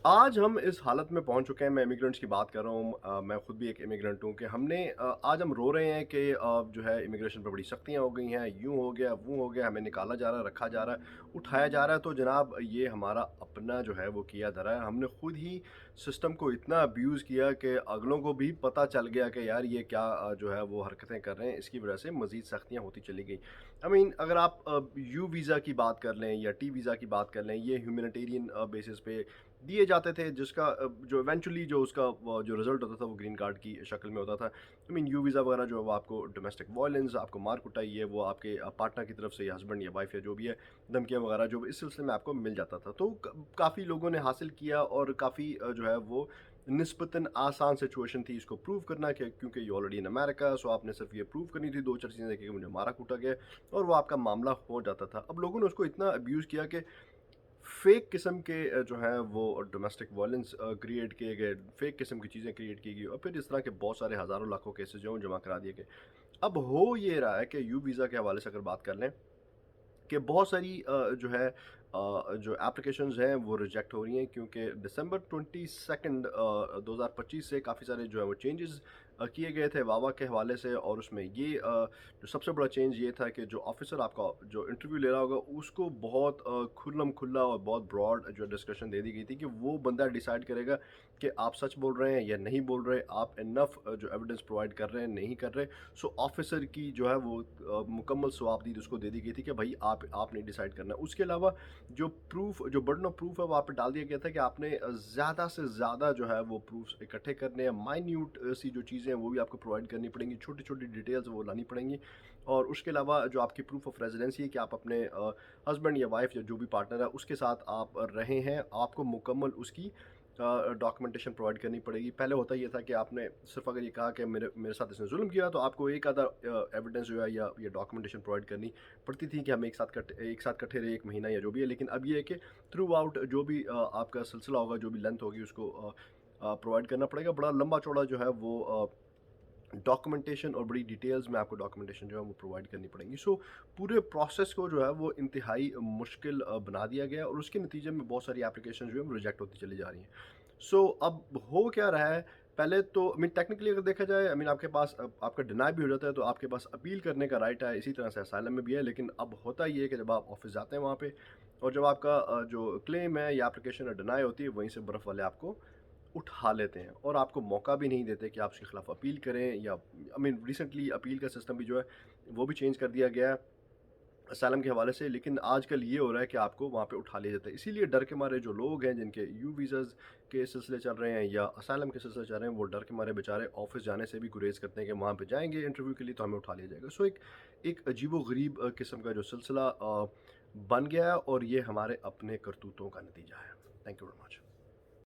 आज हम इस हालत में पहुंच चुके हैं, मैं इमिग्रेंट्स की बात कर रहा हूँ, मैं खुद भी एक इमिग्रेंट हूँ कि आज हम रो रहे हैं कि जो है इमिग्रेशन पर बड़ी सख्तियाँ हो गई हैं, यूँ हो गया, वो हो गया, हमें निकाला जा रहा है, रखा जा रहा है, उठाया जा रहा है। तो जनाब ये हमारा अपना जो है वो किया धरा है। हमने खुद ही सिस्टम को इतना अब्यूज़ किया कि अगलों को भी पता चल गया कि यार ये क्या जो है वो हरकतें कर रहे हैं, इसकी वजह से मज़ीद सख्तियाँ होती चली गई। अगर आप यू वीज़ा की बात कर लें या टी वीज़ा की बात कर लें, ये ह्यूमैनिटेरियन बेसिस पे दिए जाते थे, जिसका जो इवेंचुअली जो उसका वो जो रिज़ल्ट होता था वो ग्रीन कार्ड की शक्ल में होता था। यू वीज़ा वगैरह जो है वो आपको डोमेस्टिक वायलेंस, आपको मार-कुटाई है, वो आपके पार्टनर की तरफ से या हस्बैंड या वाइफ़ या जो भी है, धमकियाँ वगैरह जो इस सिलसिले में आपको मिल जाता था। तो क काफ़ी लोगों ने हासिल किया और काफ़ी जो है वो निस्बतन आसान सिचुएशन थी इसको प्रूव करना कि क्योंकि यू ऑलरेडी इन अमेरिका, सो आपने सिर्फ़ ये प्रूव करनी थी 2-4 चीज़ें देखी कि मुझे मारा-कूटा गया और वो आपका मामला हो जाता था। अब लोगों ने उसको इतना अब्यूज़ किया कि फेक किस्म के जो है वो डोमेस्टिक वायलेंस क्रिएट किए गए, फेक किस्म की चीज़ें क्रिएट की गई और फिर इस तरह के बहुत सारे हज़ारों लाखों केसेस जो हैं जमा करा दिए गए। अब हो ये रहा है कि यू वीज़ा के हवाले से अगर बात कर लें कि बहुत सारी जो एप्लीकेशंस हैं वो रिजेक्ट हो रही हैं क्योंकि दिसंबर 22 2025 से काफ़ी सारे जो है वो चेंजेस किए गए थे वावा के हवाले से और उसमें जो सबसे बड़ा चेंज ये था कि जो ऑफिसर आपका जो इंटरव्यू ले रहा होगा उसको बहुत खुल्लम खुल्ला और बहुत ब्रॉड जो डिस्कशन दे दी गई थी कि वो बंदा डिसाइड करेगा कि आप सच बोल रहे हैं या नहीं बोल रहे, आप इनफ जो एविडेंस प्रोवाइड कर रहे हैं नहीं कर रहे। सो ऑफिसर की जो है वो मुकम्मल जवाबदीद उसको दे दी गई थी कि भाई आपने डिसाइड करना है। उसके अलावा जो बर्डन ऑफ प्रूफ है वो आप पे डाल दिया गया था कि आपने ज़्यादा से ज़्यादा जो है वो प्रूफ्स इकट्ठे करने हैं, माइन्यूट सी जो चीज़ें हैं वो भी आपको प्रोवाइड करनी पड़ेंगी, छोटी-छोटी डिटेल्स वो लानी पड़ेंगी। और उसके अलावा जो आपकी प्रूफ ऑफ रेजिडेंसी है कि आप अपने हस्बैंड या वाइफ या जो भी पार्टनर है उसके साथ आप रहे हैं, आपको मुकम्मल उसकी डॉक्यूमेंटेशन प्रोवाइड करनी पड़ेगी। पहले होता ये था कि आपने सिर्फ़ अगर ये कहा कि मेरे मेरे साथ इसने ज़ुल्म किया तो आपको एक आधा एविडेंस जो है या ये डॉक्यूमेंटेशन प्रोवाइड करनी पड़ती थी कि हम एक साथ इकट्ठे रहे 1 महीना या जो भी है। लेकिन अब ये है कि थ्रू आउट जो भी आपका सिलसिला होगा, जो भी लेंथ होगी उसको प्रोवाइड करना पड़ेगा। बड़ा लंबा-चौड़ा जो है वो डॉक्यूमेंटेशन और बड़ी डिटेल्स में आपको डॉक्यूमेंटेशन जो है वो प्रोवाइड करनी पड़ेंगी। सो पूरे प्रोसेस को जो है वो इंतहाई मुश्किल बना दिया गया है और उसके नतीजे में बहुत सारी एप्लीकेशन जो है वो रिजेक्ट होती चली जा रही हैं। सो अब हो क्या रहा है, पहले तो टेक्निकली अगर देखा जाए, आपके पास आपका डिनाई भी हो जाता है तो आपके पास अपील करने का राइट है, इसी तरह से असाइलम में भी है। लेकिन अब होता ये है कि जब आप ऑफिस जाते हैं वहाँ पे और जब आपका जो क्लेम है या एप्लीकेशन डिनाई होती है, वहीं से बर्फ़ वाले आपको उठा लेते हैं और आपको मौका भी नहीं देते कि आप उसके खिलाफ अपील करें या रिसेंटली अपील का सिस्टम भी जो है वो भी चेंज कर दिया गया है असylum के हवाले से। लेकिन आजकल ये हो रहा है कि आपको वहाँ पे उठा लिया जाता है, इसीलिए डर के मारे जो लोग हैं जिनके यू वीज़ाज़ के सिलसिले चल रहे हैं या असylum के सिलसिले चल रहे हैं, वो डर के मारे बेचारे ऑफिस जाने से भी गुरेज करते हैं कि वहाँ पे जाएंगे इंटरव्यू के लिए तो हमें उठा लिया जाएगा। सो एक एक अजीबो गरीब किस्म का जो सिलसिला बन गया है और ये हमारे अपने करतूतों का नतीजा है। Thank you very much.